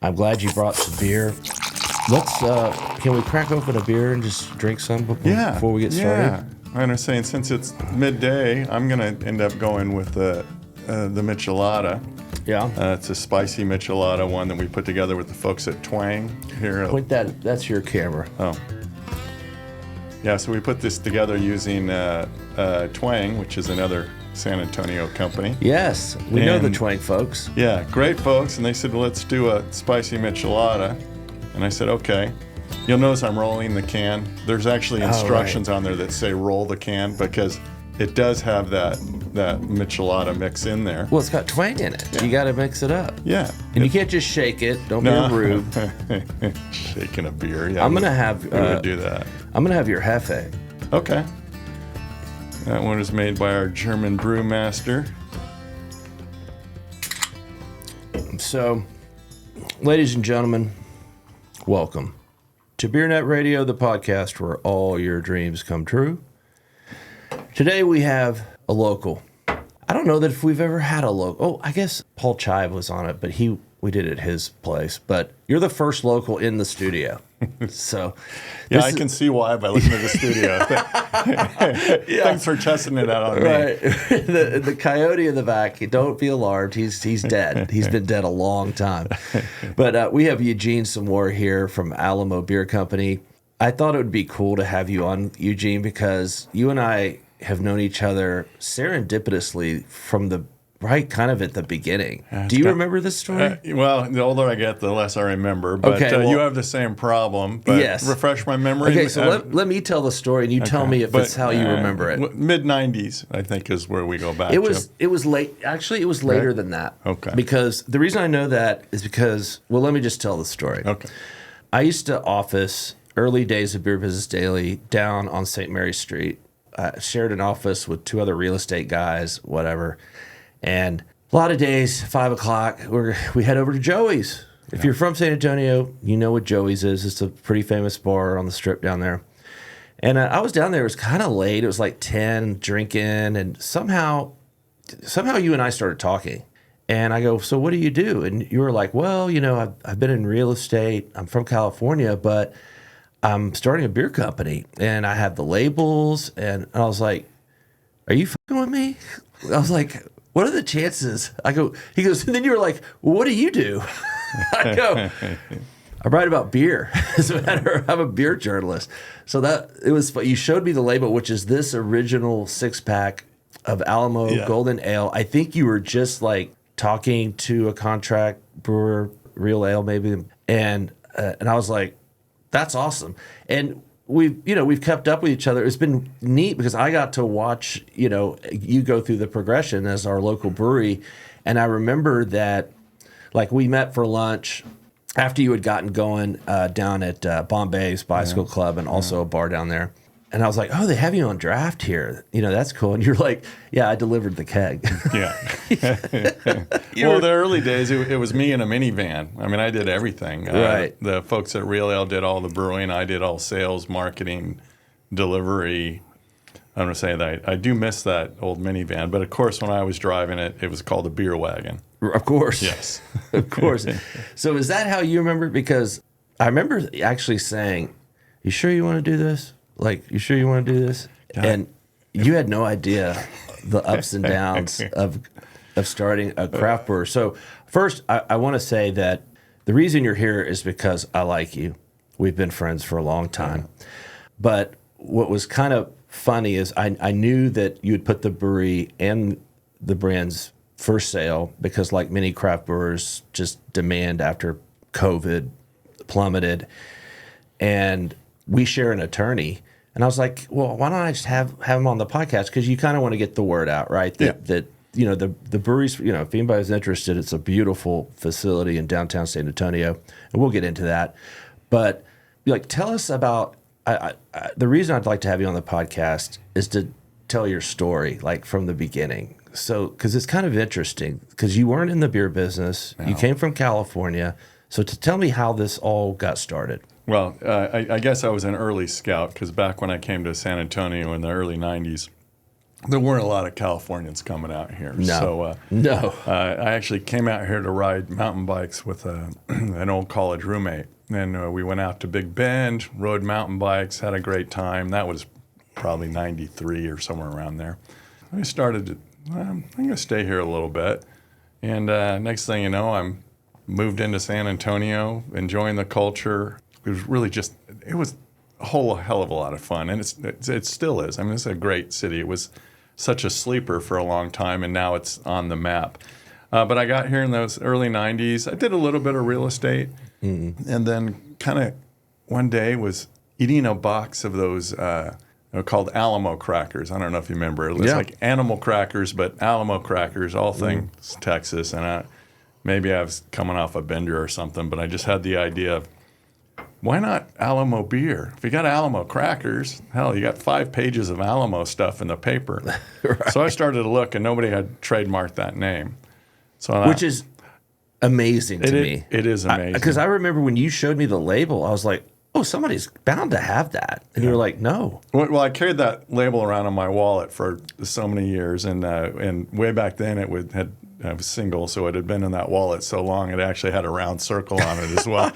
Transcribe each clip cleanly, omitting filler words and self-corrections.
I'm glad you brought some beer. Let's, can we crack open a beer and just drink some before we get started? Yeah. I was saying, since it's midday, I'm going to end up going with the Michelada. Yeah. It's a spicy Michelada, one that we put together with the folks at Twang here. Point that's your camera. Oh. Yeah, so we put this together using Twang, which is another San Antonio company. Yes, we know the Twang folks. Yeah, great folks. And they said, well, let's do a spicy Michelada. And I said, okay. You'll notice I'm rolling the can. There's actually instructions on there that say roll the can because it does have that Michelada mix in there. Well, it's got twang in it. Yeah. You got to mix it up. Yeah. And you can't just shake it. Don't be rude. Shaking a beer. Yeah, I'm going to have... do that. I'm going to have your Hefe. Okay. That one is made by our German brewmaster. So, ladies and gentlemen, welcome to BeerNet Radio, the podcast where all your dreams come true. Today we have a local. I don't know that if we've ever had a local. Oh, I guess Paul Chive was on it, but we did it at his place. But you're the first local in the studio. So, yeah, I can see why by looking at the studio. Thanks for testing it out on me. Right. the coyote in the back, don't be alarmed. He's dead. He's been dead a long time. But we have Eugene Simor here from Alamo Beer Company. I thought it would be cool to have you on, Eugene, because you and I have known each other serendipitously from the kind of at the beginning. Do you remember this story? Well, the older I get, the less I remember. But you have the same problem. But yes. Refresh my memory. Okay, so let me tell the story, and you tell me if it's how you remember it. Mid-'90s, I think, is where we go back It was late. Actually, it was later than that. Okay. Because the reason I know that is because, well, let me just tell the story. Okay. I used to office early days of Beer Business Daily down on St. Mary's Street. I shared an office with two other real estate guys, whatever. And a lot of days, 5 o'clock, we head over to Joey's. If you're from San Antonio, you know what Joey's is. It's a pretty famous bar on the strip down there. And I was down there. It was kind of late. It was like 10, drinking. And somehow you and I started talking. And I go, so what do you do? And you were like, well, I've been in real estate. I'm from California, but I'm starting a beer company. And I have the labels. And I was like, are you fucking with me? I was like... what are the chances? He goes, and then you were like, well, what do you do? I go, I write about beer. As a matter of, I'm a beer journalist. So it was fun. You showed me the label, which is this original 6-pack of Alamo Golden Ale. I think you were just like talking to a contract brewer, real ale maybe. And I was like, that's awesome. And we've kept up with each other. It's been neat because I got to watch, you go through the progression as our local brewery. And I remember that, like, we met for lunch after you had gotten going down at Bombay's Bicycle Club and also a bar down there. And I was like, oh, they have you on draft here. That's cool. And you're like, yeah, I delivered the keg. Yeah. Well, the early days, it was me in a minivan. I mean, I did everything. Right. The folks at Real Ale did all the brewing. I did all sales, marketing, delivery. I'm going to say that I do miss that old minivan. But, of course, when I was driving it, it was called a beer wagon. Of course. Yes. Of course. So is that how you remember? Because I remember actually saying, you sure you want to do this? Like, you sure you want to do this? God. And you had no idea the ups and downs of starting a craft brewer. So first, I want to say that the reason you're here is because I like you. We've been friends for a long time. But what was kind of funny is I knew that you would put the brewery and the brands for sale because, like many craft brewers, just demand after COVID plummeted. And we share an attorney. And I was like, well, why don't I just have him on the podcast? Because you kind of want to get the word out, right? That the breweries, if anybody's interested, it's a beautiful facility in downtown San Antonio. And we'll get into that. But tell us about, the reason I'd like to have you on the podcast is to tell your story, like from the beginning. So, because it's kind of interesting, because you weren't in the beer business. No. You came from California. So to tell me how this all got started. Well, I guess I was an early scout because back when I came to San Antonio in the early 90s, there weren't a lot of Californians coming out here. No. So No. I actually came out here to ride mountain bikes with an old college roommate. And we went out to Big Bend, rode mountain bikes, had a great time. That was probably 93 or somewhere around there. I started to, I'm going to stay here a little bit. And next thing you know, I'm moved into San Antonio, enjoying the culture. It was really just, it was a whole hell of a lot of fun. And it still is. I mean, it's a great city. It was such a sleeper for a long time, and now it's on the map. But I got here in those early 90s. I did a little bit of real estate, and then kind of one day was eating a box of those called Alamo crackers. I don't know if you remember. It's like animal crackers, but Alamo crackers, all things Texas. And maybe I was coming off a bender or something, but I just had the idea of, why not Alamo beer? If you got Alamo crackers, hell, you got 5 pages of Alamo stuff in the paper. Right. So I started to look, and nobody had trademarked that name. So which is amazing to me. It is amazing. Because I remember when you showed me the label, I was like, oh, somebody's bound to have that. And you were like, no. Well, I carried that label around in my wallet for so many years, and way back then it I was single, so it had been in that wallet so long it actually had a round circle on it as well.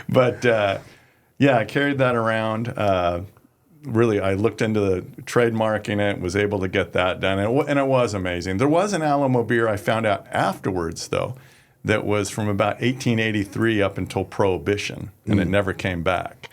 But I carried that around. Really, I looked into the trademarking it, was able to get that done, and it was amazing. There was an Alamo beer I found out afterwards, though, that was from about 1883 up until Prohibition, and it never came back.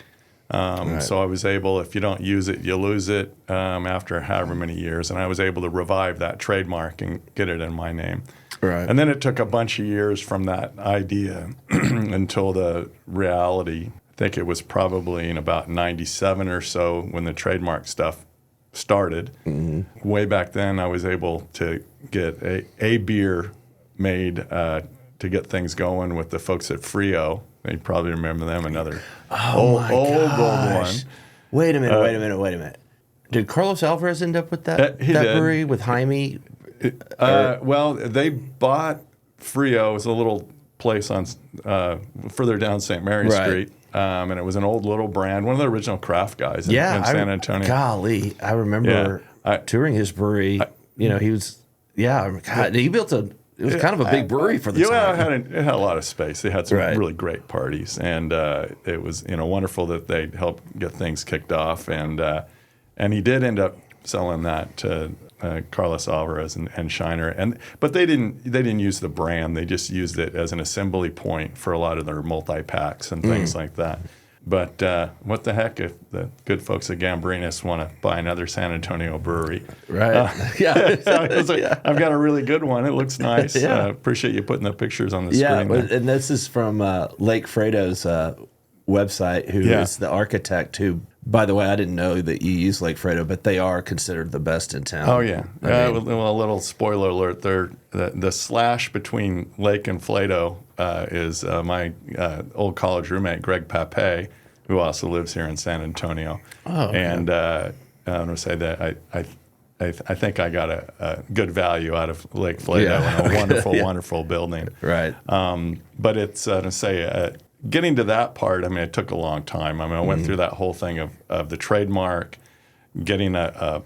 Right. So I was able, if you don't use it, you lose it after however many years. And I was able to revive that trademark and get it in my name. Right. And then it took a bunch of years from that idea until the reality. I think it was probably in about 97 or so when the trademark stuff started. Mm-hmm. Way back then, I was able to get a beer made to get things going with the folks at Frio. You probably remember them, another old one. Wait a minute. Did Carlos Alvarez end up with that brewery with Jaime? Well, they bought Frio. It was a little place on further down St. Mary Street, and it was an old little brand, one of the original craft guys in San Antonio. Golly, I remember touring his brewery. He was, he built it was kind of a big brewery for the time. It had a lot of space. They had some really great parties, and it was wonderful that they helped get things kicked off. And he did end up selling that to Carlos Alvarez and Shiner. But they didn't use the brand. They just used it as an assembly point for a lot of their multi-packs and things like that. But what the heck if the good folks at Gambrinus want to buy another San Antonio brewery? Right. So I've got a really good one. It looks nice. Appreciate you putting the pictures on the screen. Yeah, and this is from Lake Fredo's website, who is the architect who, by the way, I didn't know that you use Lake Fredo, but they are considered the best in town. Oh, yeah. Well, a little spoiler alert there. The slash between Lake and Fredo is my old college roommate, Greg Pape, who also lives here in San Antonio. Oh, okay. And I'm going to say that I think I got a good value out of Lake Fredo and a wonderful, wonderful building. Right. But it's to say getting to that part, I mean, it took a long time. I mean, I went through that whole thing of the trademark, getting a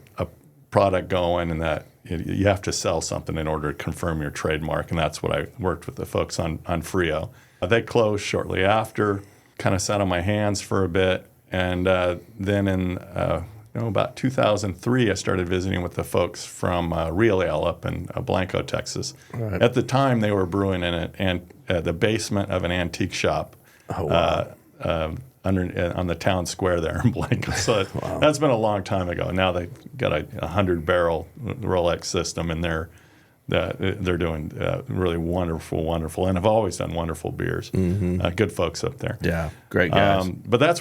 product going, and that you have to sell something in order to confirm your trademark, and that's what I worked with the folks on Frio. They closed shortly after, kind of sat on my hands for a bit, and then in about 2003, I started visiting with the folks from Real Ale up in Blanco, Texas. Right. At the time, they were brewing in the basement of an antique shop. Oh, wow. On the town square there in Blanco. So that's been a long time ago. Now they've got a 100-barrel Rolex system, and they're doing really wonderful, and have always done wonderful beers. Mm-hmm. Good folks up there. Yeah, great guys. But that's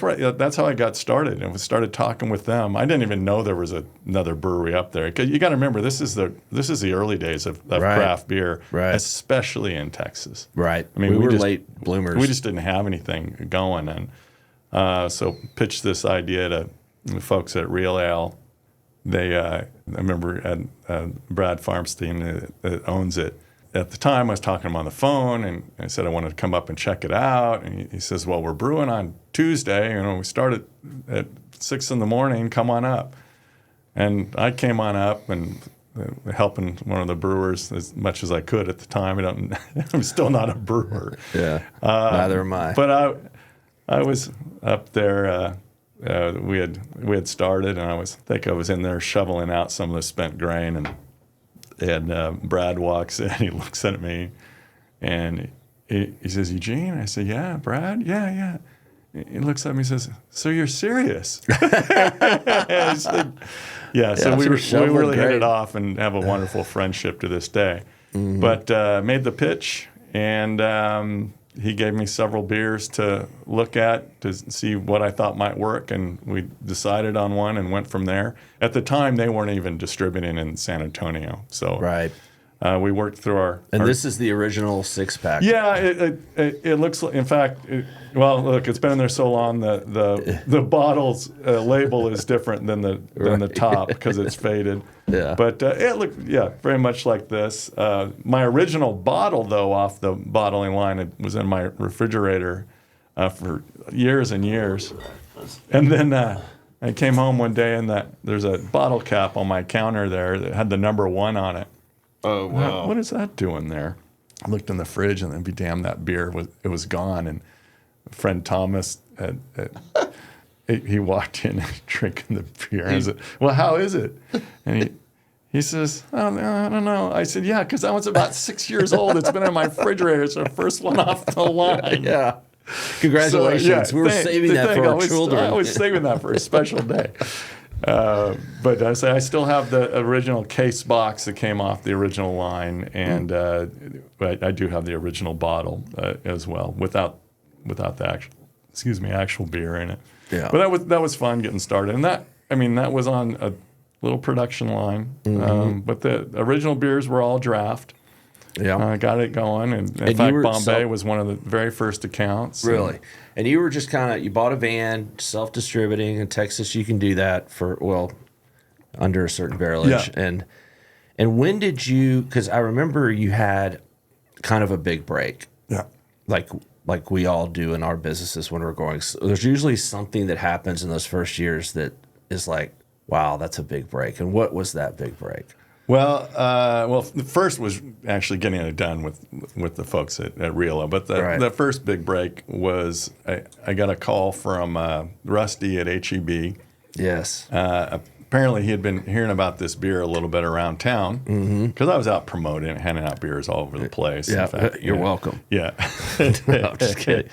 how I got started, and started talking with them. I didn't even know there was another brewery up there. 'Cause you got to remember, this is the early days of craft beer, especially in Texas. Right. I mean, we were late bloomers. We just didn't have anything going, and so pitched this idea to the folks at Real Ale. I remember Brad Farmstein that owns it. At the time, I was talking to him on the phone, and I said I wanted to come up and check it out. And he says, "Well, we're brewing on Tuesday. We start at 6 in the morning. Come on up." And I came on up and helping one of the brewers as much as I could at the time. I'm still not a brewer. Yeah, neither am I. But I was up there. We had started, and I was in there shoveling out some of the spent grain, and Brad walks in. He looks at me, and he says, "Eugene?" I said, "Yeah, Brad. Yeah." He looks at me and says, "So you're serious?" I said, yeah. So we really hit it off and have a wonderful friendship to this day. Mm-hmm. But made the pitch, and he gave me several beers to look at to see what I thought might work, and we decided on one and went from there. At the time, they weren't even distributing in San Antonio, so right. We worked through our. This is the original 6-pack. Yeah, it looks like. In fact, look, it's been in there so long that the bottle's label is different than the top because it's faded. Yeah, but it looked very much like this. My original bottle, though, off the bottling line, it was in my refrigerator for years and years, and then. I came home one day and there's a bottle cap on my counter there that had the number 1 on it. Oh, wow. What is that doing there? I looked in the fridge, and then be damned, that beer was gone. And friend Thomas he walked in drinking the beer. I said, "Well, how is it?" And he says, "Oh, no, I don't know." I said, "Yeah, because that one's about 6 years old. It's been in my refrigerator. It's the first one off the line." Yeah. Congratulations. We were saving that for our children. I was saving that for a special day. But I still have the original case box that came off the original line, and I do have the original bottle as well, without the actual beer in it. Yeah. But that was fun getting started, and that was on a little production line. Mm-hmm. But the original beers were all draft. Yeah, got it going, and in fact, Bombay was one of the very first accounts. Really, and you were just you bought a van, self-distributing in Texas. You can do that for under a certain barrelage. Yeah. And when did you? Because I remember you had kind of a big break. Yeah, like we all do in our businesses when we're going. So there's usually something that happens in those first years that is like, wow, that's a big break. And what was that big break? Well, the first was actually getting it done with the folks at Relo. But the first big break was I got a call from Rusty at HEB. Yes. Apparently, he had been hearing about this beer a little bit around town because I was out promoting, handing out beers all over the place. Yeah, in fact, you're welcome. Yeah. No, I'm just kidding.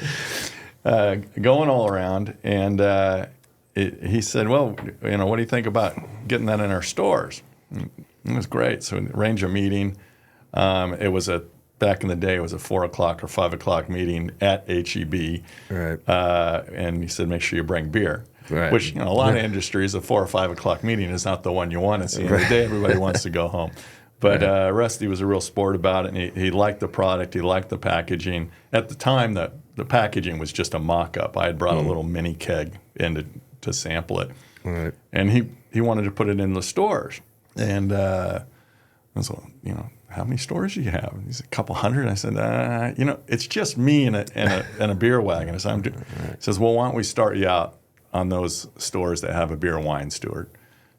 Going all around, and he said, "Well, what do you think about getting that in our stores?" It was great. So we arranged a meeting. It was back in the day, it was a 4 o'clock or 5 o'clock meeting at HEB. Right. And he said, make sure you bring beer. Right. Which, a lot of industries, a 4 or 5 o'clock meeting is not the one you want to see. Every day, everybody wants to go home. But Rusty was a real sport about it, and he liked the product. He liked the packaging. At the time, the packaging was just a mock-up. I had brought a little mini keg in to sample it. Right. And he wanted to put it in the stores. And I was like, how many stores do you have? And he said, a couple hundred. I said, it's just me and a beer wagon. So he says, well, why don't we start you out on those stores that have a beer and wine steward?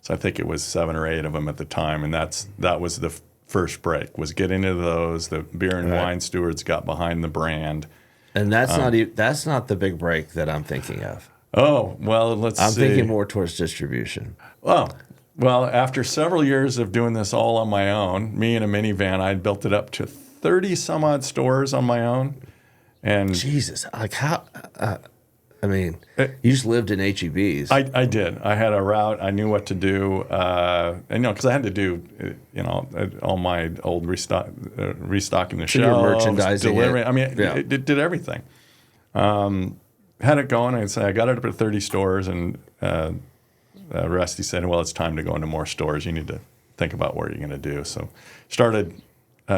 So I think it was 7 or 8 of them at the time, and that was the first break, was getting into those. The beer and wine stewards got behind the brand. And that's not the big break that I'm thinking of. Oh, well, let's see. I'm thinking more towards distribution. Oh, well, after several years of doing this all on my own, me in a minivan, I'd built it up to 30 some odd stores on my own. And Jesus, like how? You just lived in HEBs. I did. I had a route. I knew what to do. Because I had to do, all my old restocking the shelves, merchandising, delivering. It did everything. Had it going. I got it up at 30 stores, and Rusty said, well, it's time to go into more stores. You need to think about what you're going to do. So started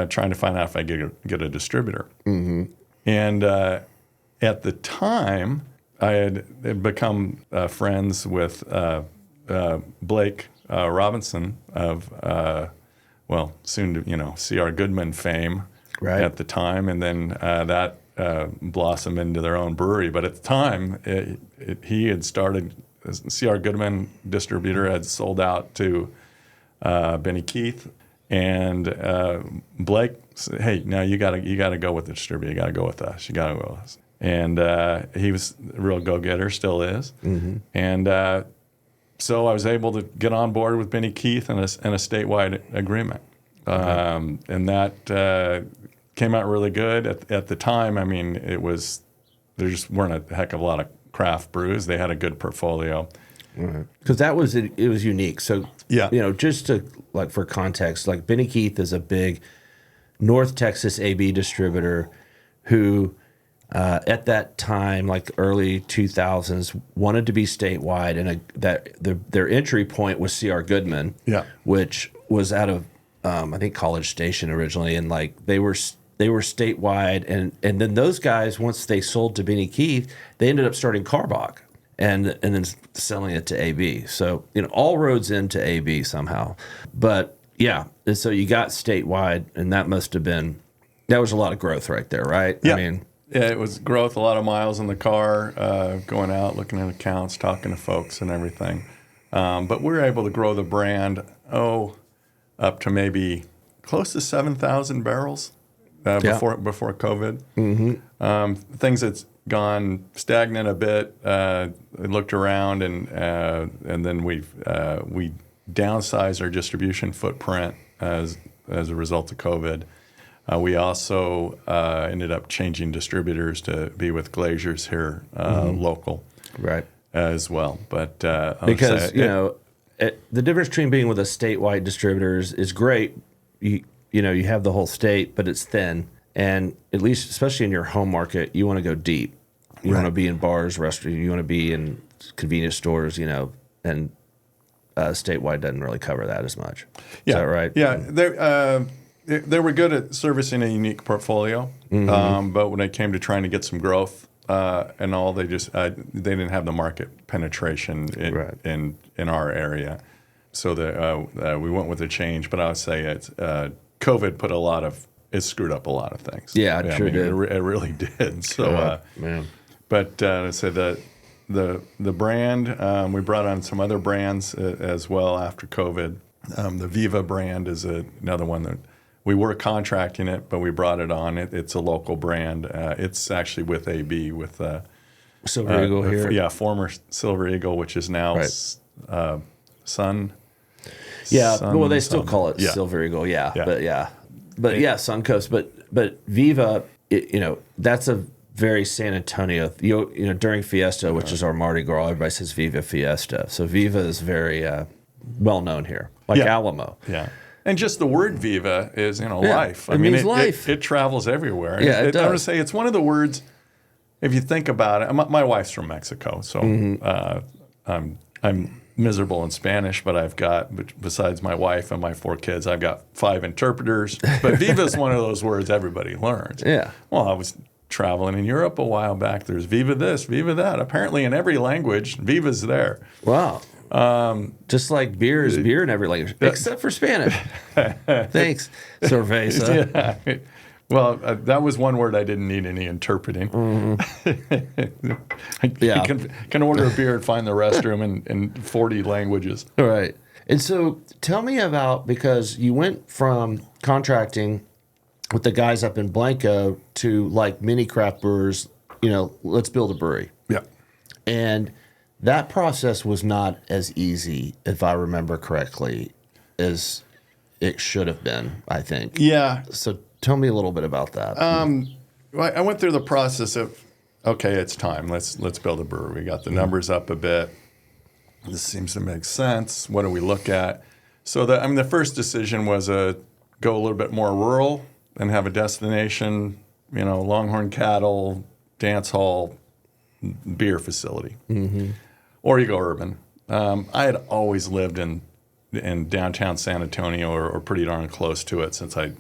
trying to find out if I could get a distributor. Mm-hmm. And at the time, I had become friends with Blake Robinson of, soon to, C.R. Goodman fame at the time. And then that blossomed into their own brewery. But at the time, he had started C.R. Goodman distributor had sold out to Benny Keith, and Blake said, "Hey, now you gotta go with the distributor. You gotta go with us. You gotta go with us." And he was a real go-getter, still is. Mm-hmm. And so I was able to get on board with Benny Keith and a statewide agreement. Okay. And that came out really good. At the time, I mean, there just weren't a heck of a lot of craft brews. They had a good portfolio. Because it was unique. So, yeah. Just to, like, for context, like Benny Keith is a big North Texas AB distributor who, at that time, like early 2000s, wanted to be statewide, and their entry point was C.R. Goodman, which was out of I think College Station originally, and like they were statewide, and then those guys, once they sold to Benny Keith, they ended up starting Carbach and then selling it to AB. So all roads into AB somehow, but yeah, and so you got statewide, and that was a lot of growth right there, right? Yeah. I mean. Yeah, it was growth, a lot of miles in the car, going out, looking at accounts, talking to folks and everything. But we were able to grow the brand, up to close to 7,000 barrels before COVID. Mm-hmm. Things that's gone stagnant a bit. I looked around, and then we downsized our distribution footprint as a result of COVID. We also ended up changing distributors to be with Glazier's here, local, right, as well. But because the difference between being with a statewide distributors is great. You have the whole state, but it's thin, and at least, especially in your home market, you want to go deep. You want to be in bars, restaurants. You want to be in convenience stores. And statewide doesn't really cover that as much. Yeah, is that right? Yeah, they were good at servicing a unique portfolio, but when it came to trying to get some growth and all, they didn't have the market penetration in our area. So we went with a change. But I would say COVID it screwed up a lot of things. Yeah, it sure did. It really did. So, but so the brand, we brought on some other brands as well after COVID. The Viva brand is another one that. We were contracting it, but we brought it on. It's a local brand. It's actually with AB, with Silver Eagle here. Yeah, former Silver Eagle, which is now Sun. Yeah, well, they still call it Silver Eagle. Yeah. But Suncoast. But Viva, that's a very San Antonio. During Fiesta, which is our Mardi Gras, everybody says Viva Fiesta. So Viva is very well known here, like Alamo. Yeah. And just the word Viva is, life. It means life. It travels everywhere. Yeah, it does. I would say it's one of the words, if you think about it, my wife's from Mexico, so I'm miserable in Spanish, but I've got, besides my wife and my 4 kids, I've got 5 interpreters. But Viva is one of those words everybody learns. Yeah. Well, I was traveling in Europe a while back. There's Viva this, Viva that. Apparently in every language, Viva's there. Wow. Just like beer is beer in every language, except for Spanish. Thanks, cerveza. Yeah. Well, that was one word I didn't need any interpreting. You can order a beer and find the restroom in 40 languages. Right. And so tell me about, because you went from contracting with the guys up in Blanco to like mini craft brewers, let's build a brewery. Yeah. And that process was not as easy, if I remember correctly, as it should have been, I think. Yeah. So tell me a little bit about that. I went through the process of, okay, it's time. Let's build a brewery. We got the numbers up a bit. This seems to make sense. What do we look at? So the first decision was go a little bit more rural and have a destination, Longhorn cattle, dance hall, beer facility. Mm-hmm. Or you go urban. I had always lived in downtown San Antonio or pretty darn close to it since I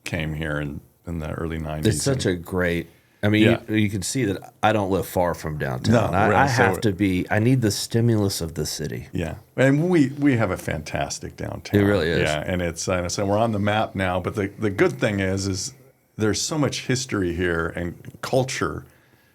came here in the early 90s. It's such a great... you can see that I don't live far from downtown. No, I have to be... I need the stimulus of the city. Yeah. And we have a fantastic downtown. It really is. Yeah, and so we're on the map now. But the good thing is there's so much history here and culture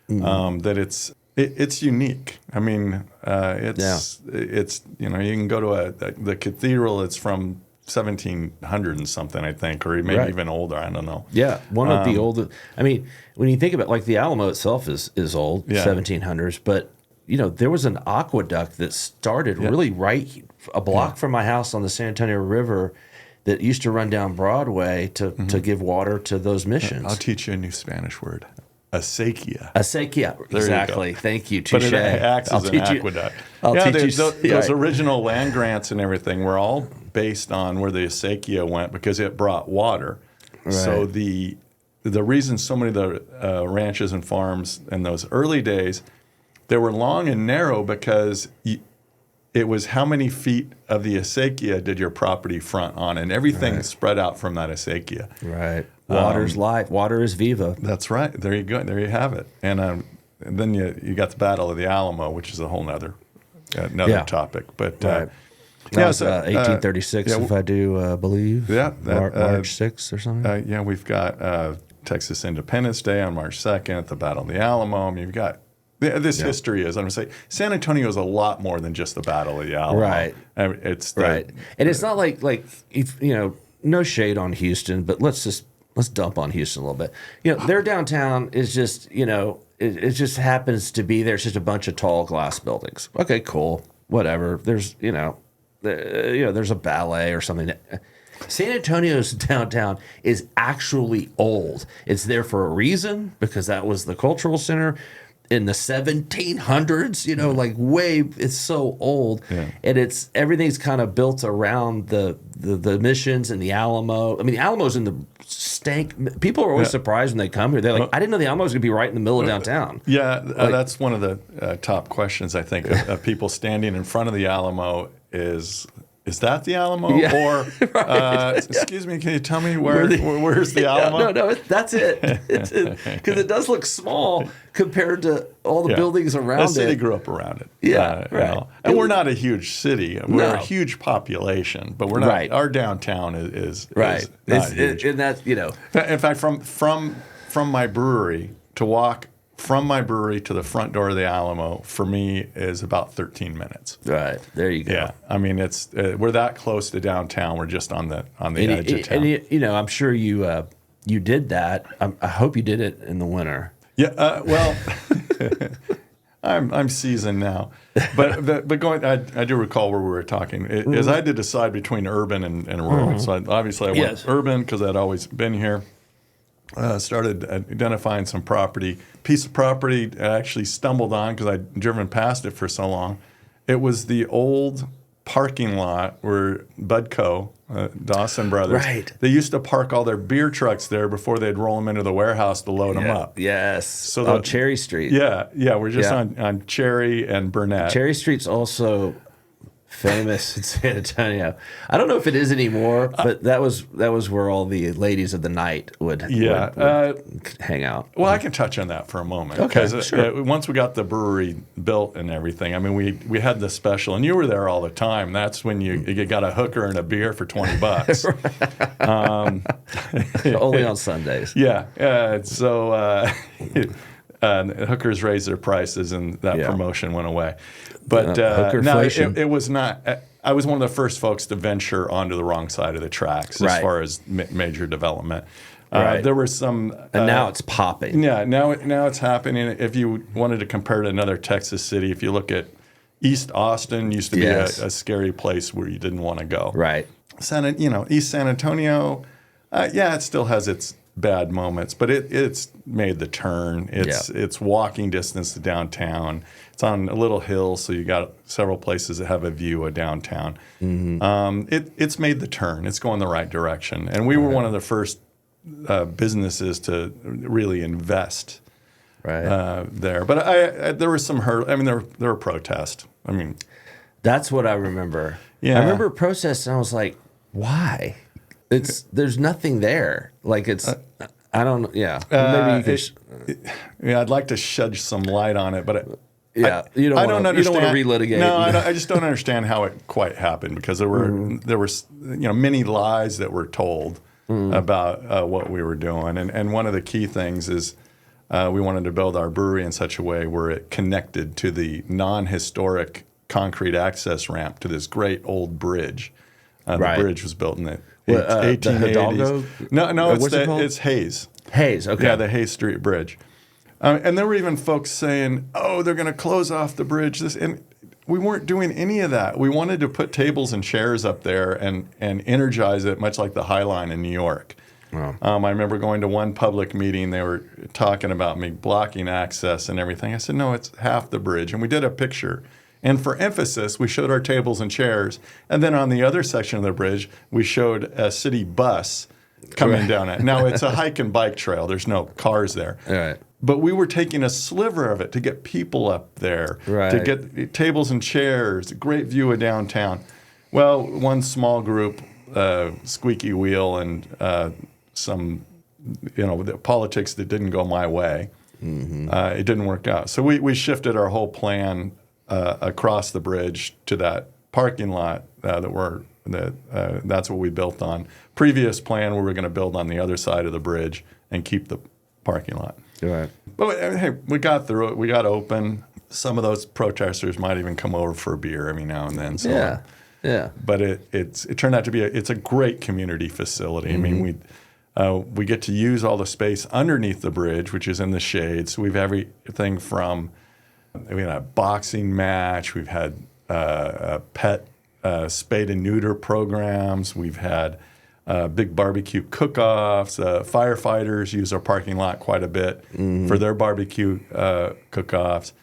that It's unique. I mean, it's you can go to the cathedral. It's from 1700 and something, I think, or maybe even older. I don't know. Yeah, one of the oldest. I mean, when you think about like the Alamo itself is old, 1700s, but there was an aqueduct that started really right a block from my house on the San Antonio River that used to run down Broadway to give water to those missions. I'll teach you a new Spanish word. Acequia. Acequia, exactly. Thank you. But Touche. it acts as an aqueduct. Those original land grants and everything were all based on where the acequia went because it brought water. Right. So the reason so many of the ranches and farms in those early days, they were long and narrow because it was how many feet of the acequia did your property front on, and everything spread out from that acequia. Right. Water's life. Water is viva. That's right. There you go. There you have it. And then you got the Battle of the Alamo, which is a whole nother topic. But that was 1836, if I do believe. Yeah, March 6th or something. We've got Texas Independence Day on March 2nd, the Battle of the Alamo. I mean, you've got this history is. I'm going to say San Antonio is a lot more than just the Battle of the Alamo. Right. I mean, it's and it's not like if, no shade on Houston, but let's dump on Houston a little bit. Their downtown is just, it just happens to be there's just a bunch of tall glass buildings. Okay, cool, whatever. There's there's a ballet or something. San Antonio's downtown is actually old. It's there for a reason because that was the cultural center in the 1700s. It's so old, and everything's kind of built around the missions and the Alamo. I mean, the Alamo's in the stank. People are always surprised when they come here. They're like, I didn't know the Alamo's going to be right in the middle of downtown. That's one of the top questions I think of people standing in front of the Alamo is that the Alamo? Yeah. Or, excuse me, can you tell me where's the Alamo? No, that's it. Because it does look small compared to all the buildings around it. The city grew up around it. Right. And we're not a huge city. We're a huge population, but we're not. Right. Our downtown is not huge. And that's, In fact, from my brewery to walk from my brewery to the front door of the Alamo, for me, is about 13 minutes. Right. There you go. Yeah. I mean, we're that close to downtown. We're just on the edge of town. And I'm sure you did that. I hope you did it in the winter. Yeah. Well, I'm seasoned now. But going, I do recall where we were talking. As I had to decide between urban and rural. So obviously I went urban because I'd always been here. Started identifying some piece of property I actually stumbled on because I'd driven past it for so long. It was the old parking lot where Bud Co., Dawson Brothers, they used to park all their beer trucks there before they'd roll them into the warehouse to load them up. Yes, so on Cherry Street. Yeah, we're just on Cherry and Burnett. Cherry Street's also famous in San Antonio. I don't know if it is anymore, but that was where all the ladies of the night would hang out. Well, I can touch on that for a moment. Okay, sure. Once we got the brewery built and everything, I mean, we had the special, and you were there all the time. That's when you got a hooker and a beer for $20. Only on Sundays. Yeah. So hookers raised their prices, and that promotion went away. But no, it was not. I was one of the first folks to venture onto the wrong side of the tracks as far as major development. There were some, and now it's popping. Yeah, now it's happening. If you wanted to compare to another Texas city, if you look at East Austin, used to be a scary place where you didn't want to go. Right. East San Antonio, it still has its bad moments, but it's made the turn. It's walking distance to downtown. It's on a little hill, so you got several places that have a view of downtown. It's made the turn. It's going the right direction, and we were one of the first businesses to really invest there. But there was some hurdle. I mean, there were protests. I mean, that's what I remember. Yeah. I remember protests, and I was like, why? There's nothing there. Like I don't know. Yeah. Maybe you can. I'd like to shed some light on it, but you don't want to relitigate. No, I just don't understand how it quite happened because there were many lies that were told about what we were doing, and one of the key things is we wanted to build our brewery in such a way where it connected to the non-historic concrete access ramp to this great old bridge. The bridge was built in the 1880s. The Hidalgo? No, It's Hayes. Hayes, okay. Yeah, the Hayes Street Bridge. And there were even folks saying, "Oh, they're going to close off the bridge." And we weren't doing any of that. We wanted to put tables and chairs up there and energize it, much like the High Line in New York. Wow. I remember going to one public meeting. They were talking about me blocking access and everything. I said, "No, it's half the bridge." And we did a picture. And for emphasis, we showed our tables and chairs. And then on the other section of the bridge, we showed a city bus coming down it. Now, it's a hike and bike trail. There's no cars there. Right. But we were taking a sliver of it to get people up there, Right. to get tables and chairs, a great view of downtown. Well, one small group, squeaky wheel and some, the politics that didn't go my way. Mm-hmm. It didn't work out. So we shifted our whole plan across the bridge to that parking lot that's what we built on. Previous plan, we were going to build on the other side of the bridge and keep the parking lot. Right. But hey, we got through it. We got open. Some of those protesters might even come over for a beer every now and then. So, yeah. But it turned out to be it's a great community facility. Mm-hmm. I mean, we get to use all the space underneath the bridge, which is in the shade. So we've everything from we had a boxing match. We've had a pet spade and neuter programs. We've had big barbecue cook-offs. Firefighters use our parking lot quite a bit for their barbecue cook-offs.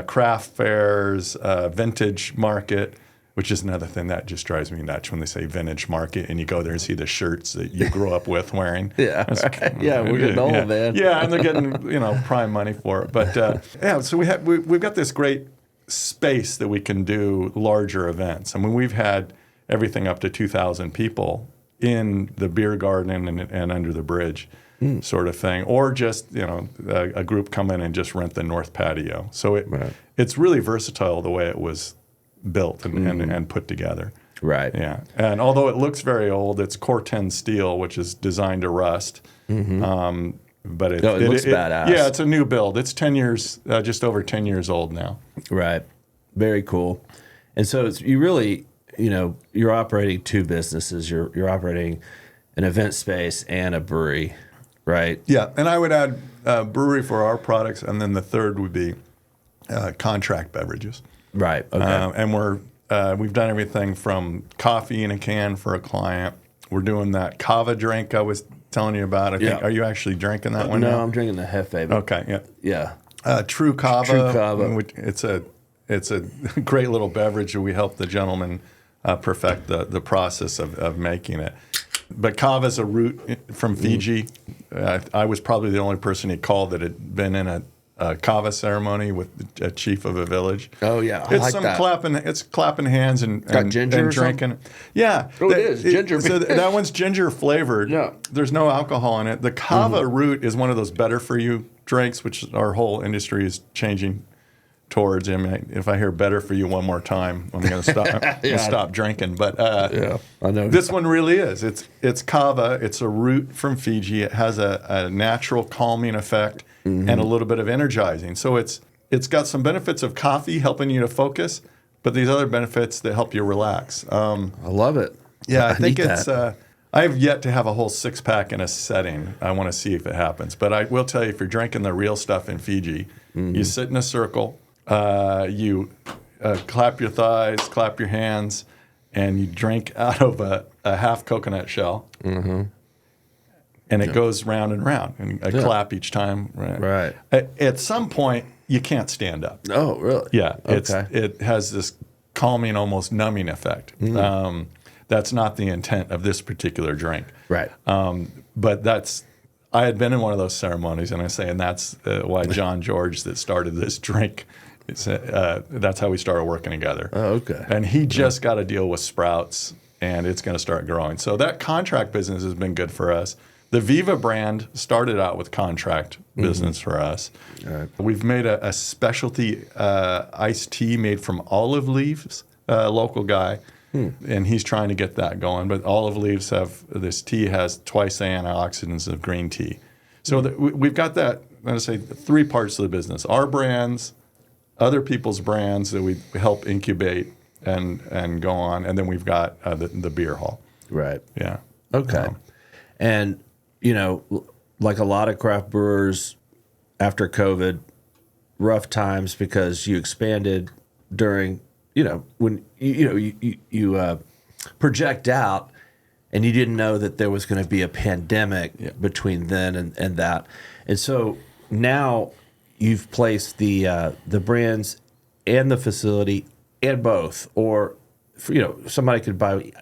Craft fairs, vintage market, which is another thing that just drives me nuts when they say vintage market and you go there and see the shirts that you grew up with wearing. Yeah, yeah, we're getting old, man. Yeah, and they're getting prime money for it. But so we've got this great space that we can do larger events. I mean, we've had everything up to 2,000 people in the beer garden and under the bridge sort of thing, or just a group come in and just rent the north patio. So it's really versatile the way it was built and put together. Right. Yeah. And although it looks very old, it's Core 10 steel, which is designed to rust. Mm-hmm. But it looks badass. Yeah, it's a new build. It's 10 years, just over 10 years old now. Right. Very cool. And so you really, you're operating two businesses. You're operating an event space and a brewery, right? Yeah. And I would add brewery for our products, and then the third would be contract beverages. Right. Okay. And we've done everything from coffee in a can for a client. We're doing that kava drink I was telling you about. I think, are you actually drinking that one? No, I'm drinking the Hefe. Okay. Yeah. Yeah. True Kava. True Kava. It's a great little beverage. We help the gentleman perfect the process of making it. But kava is a root from Fiji. I was probably the only person he called that had been in a kava ceremony with a chief of a village. Oh yeah, it's clapping hands and ginger and drinking. Yeah, it is ginger. So that one's ginger flavored. Yeah, there's no alcohol in it. The kava root is one of those better for you drinks, which our whole industry is changing towards. I mean, if I hear "better for you" one more time, I'm going to stop. I'm going to stop drinking. But yeah, I know this one really is. It's kava. It's a root from Fiji. It has a natural calming effect. And a little bit of energizing. So it's got some benefits of coffee helping you to focus, but these other benefits that help you relax. I love it. Yeah, I think it's I have yet to have a whole 6-pack in a setting. I want to see if it happens. But I will tell you, if you're drinking the real stuff in Fiji, you sit in a circle, you clap your thighs, clap your hands, and you drink out of a half coconut shell. Mm-hmm. And it goes round and round, and a clap each time. Right. At some point, you can't stand up. Oh, really? Yeah. Okay. It has this calming, almost numbing effect. That's not the intent of this particular drink. Right. But I had been in one of those ceremonies, and that's why John George that started this drink. That's how we started working together. Oh, okay. And he just got a deal with Sprouts, and it's going to start growing. So that contract business has been good for us. The Viva brand started out with contract business for us. Right. We've made a specialty iced tea made from olive leaves, a local guy, and he's trying to get that going. But olive leaves this tea has twice the antioxidants of green tea. So we've got that going to say 3 parts of the business: our brands, other people's brands that we help incubate and go on, and then we've got the beer hall. Right. Yeah. Okay. And like a lot of craft brewers after COVID, rough times because you expanded during when you project out. And you didn't know that there was going to be a pandemic between then and that. And so now you've placed the brands and the facility and both, or somebody could buy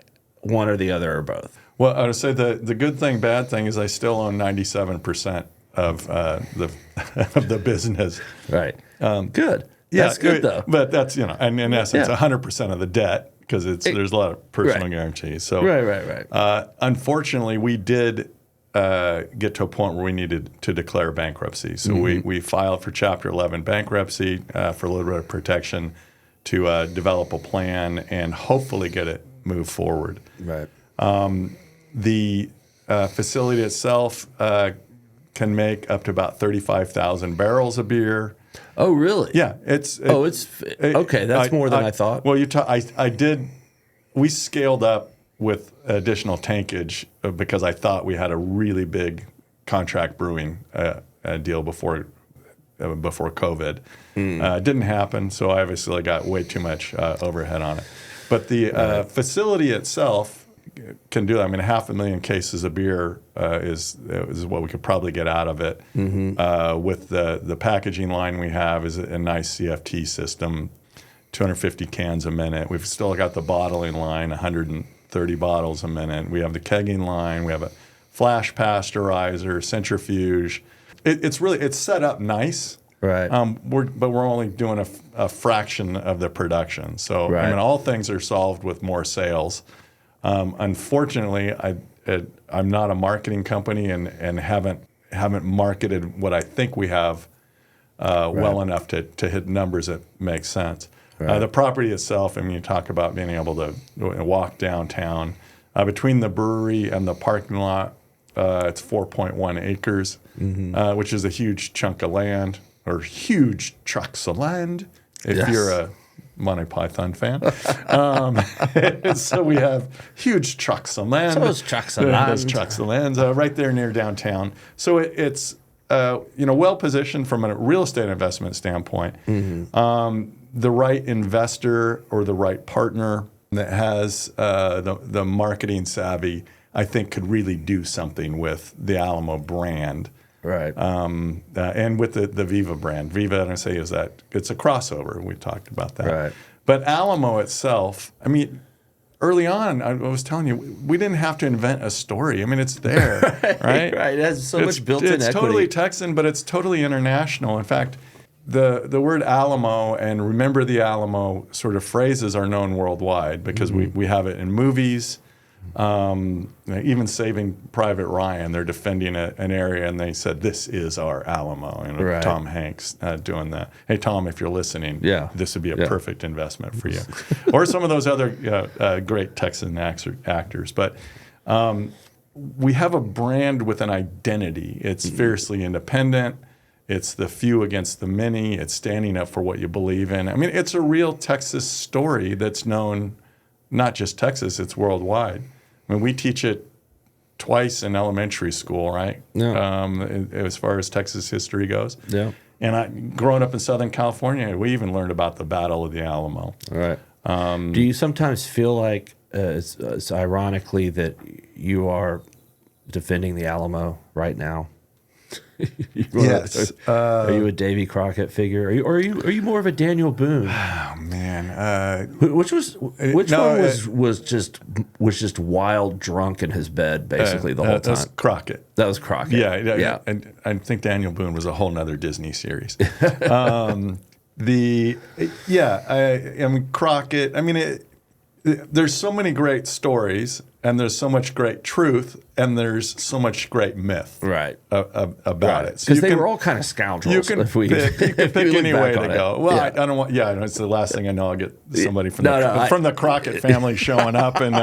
one or the other or both. Well, I would say the good thing, bad thing is I still own 97% of the business. Right. Good. That's good though. But that's and in essence 100% of the debt. Because there's a lot of personal guarantees. So right. Unfortunately, we did get to a point where we needed to declare bankruptcy. So we filed for Chapter 11 bankruptcy for a little bit of protection to develop a plan and hopefully get it moved forward. Right. The facility itself can make up to about 35,000 barrels of beer. Oh, really? Yeah, it's okay. That's more than I thought. Well, I did. We scaled up with additional tankage because I thought we had a really big contract brewing deal before COVID. It didn't happen, so I obviously got way too much overhead on it. But the facility itself can do that. I mean, 500,000 cases of beer is what we could probably get out of it. With the packaging line we have is a nice CFT system, 250 cans a minute. We've still got the bottling line, 130 bottles a minute. We have the kegging line. We have a flash pasteurizer, centrifuge. It's set up nice. Right. But we're only doing a fraction of the production. So I mean, all things are solved with more sales. Unfortunately, I'm not a marketing company and haven't marketed what I think we have well enough to hit numbers that make sense. Right. The property itself, I mean, you talk about being able to walk downtown. Between the brewery and the parking lot, it's 4.1 acres, which is a huge chunk of land, or huge trucks of land, if you're a Monty Python fan. So we have huge trucks of land. Those trucks of land. Those trucks of land right there near downtown. So it's well positioned from a real estate investment standpoint. The right investor or the right partner that has the marketing savvy, I think, could really do something with the Alamo brand. Right. And with the Viva brand. Viva, I say, is that it's a crossover. We talked about that. Right. But Alamo itself, I mean, early on, I was telling you, we didn't have to invent a story. I mean, it's there, right? Right. It has so much built-in equity. It's totally Texan, but it's totally international. In fact, the word Alamo and remember the Alamo sort of phrases are known worldwide because we have it in movies. Even Saving Private Ryan, they're defending an area, and they said, "This is our Alamo." And right. Tom Hanks doing that. Hey, Tom, if you're listening, this would be a perfect investment for you. Or some of those other great Texan actors. But we have a brand with an identity. It's fiercely independent. It's the few against the many. It's standing up for what you believe in. I mean, it's a real Texas story that's known not just Texas, it's worldwide. I mean, we teach it twice in elementary school, right? Yeah. As far as Texas history goes. Yeah. And growing up in Southern California, we even learned about the Battle of the Alamo. All right. Do you sometimes feel like it's ironically that you are defending the Alamo right now? Yes. Are you a Davy Crockett figure? Are you more of a Daniel Boone? Oh man. Which one was just wild drunk in his bed basically the whole time? That was Crockett. That was Crockett. Yeah. And I think Daniel Boone was a whole nother Disney series. I mean Crockett. I mean there's so many great stories. And there's so much great truth, and there's so much great myth about it. Because they were all kind of scoundrels. You can pick any way to go. Well, I don't want. Yeah, it's the last thing I know. I'll get somebody from the Crockett family showing up, and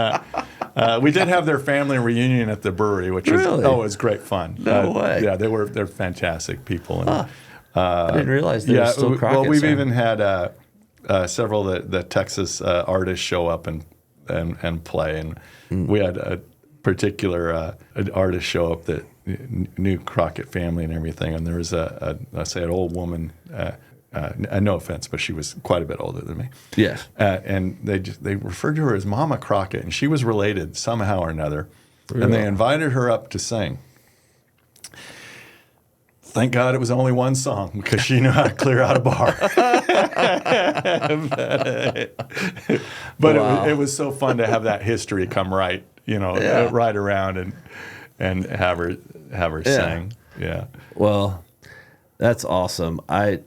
We did have their family reunion at the brewery, which was Really? it was great fun. No way. Yeah, they're fantastic people. And, I didn't realize they were still Crockett's. well, we've even had several of the Texas artists show up and play, and we had a particular an artist show up that knew Crockett family and everything, and there was an old woman. No offense, but she was quite a bit older than me. Yes. And they referred to her as Mama Crockett, and she was related somehow or another. Really? And they invited her up to sing. Thank God it was only one song, because she knew how to clear out a bar. But Wow. it was so fun to have that history come right around and have her sing. Yeah. Well, that's awesome. I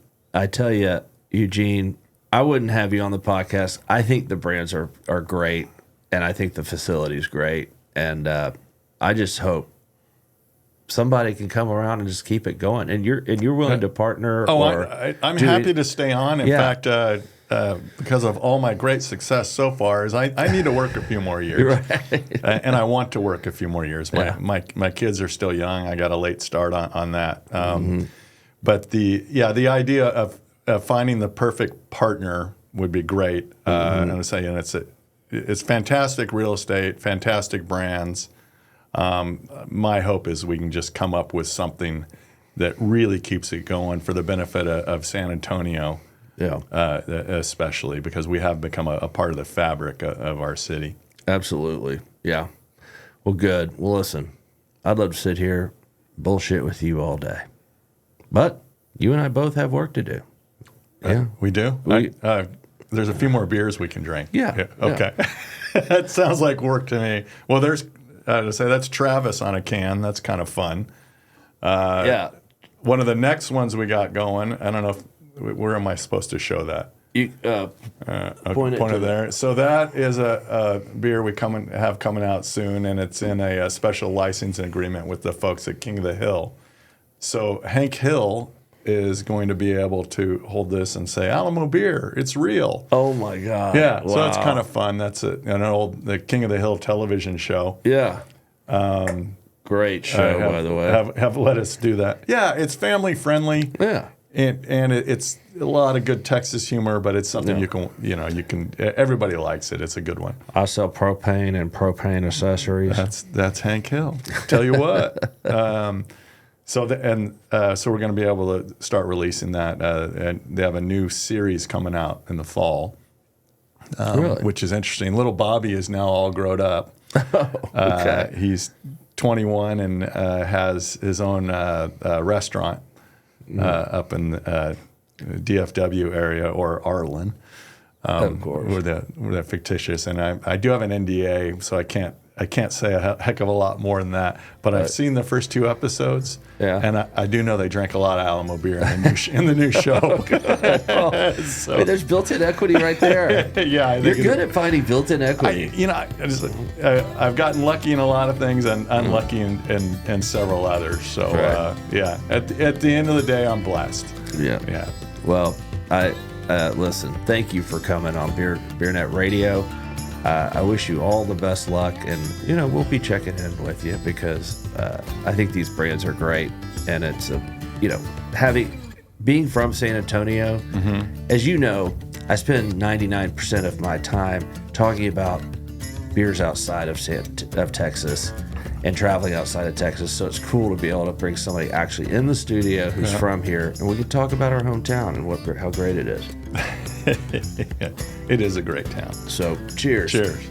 tell you, Eugene, I wouldn't have you on the podcast. I think the brands are great, and I think the facility's great, and I just hope somebody can come around and just keep it going. And you're willing to partner. I'm happy to stay on. In Yeah. fact, because of all my great success so far, is I need to work a few more years, Right. and I want to work a few more years. My kids are still young. I got a late start on that. But the idea of finding the perfect partner would be great. And I'm saying it's fantastic real estate, fantastic brands. My hope is we can just come up with something that really keeps it going for the benefit of San Antonio, especially because we have become a part of the fabric of our city. Absolutely. Yeah. Well, good. Well, listen, I'd love to sit here, bullshit with you all day. But you and I both have work to do. Yeah. We do? There's a few more beers we can drink. Yeah. Okay. That sounds like work to me. Well, there's, to say that's Travis on a can. That's kind of fun. Yeah. One of the next ones we got going, I don't know where am I supposed to show that? You point it there. So that is a beer we have coming out soon, and it's in a special licensing agreement with the folks at King of the Hill. So Hank Hill is going to be able to hold this and say, Alamo Beer, it's real. Oh, my God. Yeah, Wow. so that's kind of fun. That's the King of the Hill television show. Yeah. Great show, by the way. Have let us do that. Yeah, it's family friendly. Yeah. And it's a lot of good Texas humor, but it's something you can everybody likes it. It's a good one. I sell propane and propane accessories. That's Hank Hill. Tell you what. So we're going to be able to start releasing that. And they have a new series coming out in the fall, Really? which is interesting. Little Bobby is now all grown up. Okay. He's 21 and has his own restaurant up in the DFW area, or Arlen. Of course. Where they're fictitious. And I do have an NDA, so I can't say a heck of a lot more than that. But I've seen the first 2 episodes, and I do know they drank a lot of Alamo beer in the new show. Hey, there's built-in equity right there. Yeah, You're good at finding built-in equity. I've gotten lucky in a lot of things and unlucky in several others. So at the end of the day, I'm blessed. Yeah. Well, listen, thank you for coming on BeerNet Radio. I wish you all the best luck, and we'll be checking in with you because I think these brands are great, and it's being from San Antonio, as you know, I spend 99% of my time talking about beers outside of Texas and traveling outside of Texas. So it's cool to be able to bring somebody actually in the studio who's from here, and we can talk about our hometown and how great it is. It is a great town. So cheers. Cheers.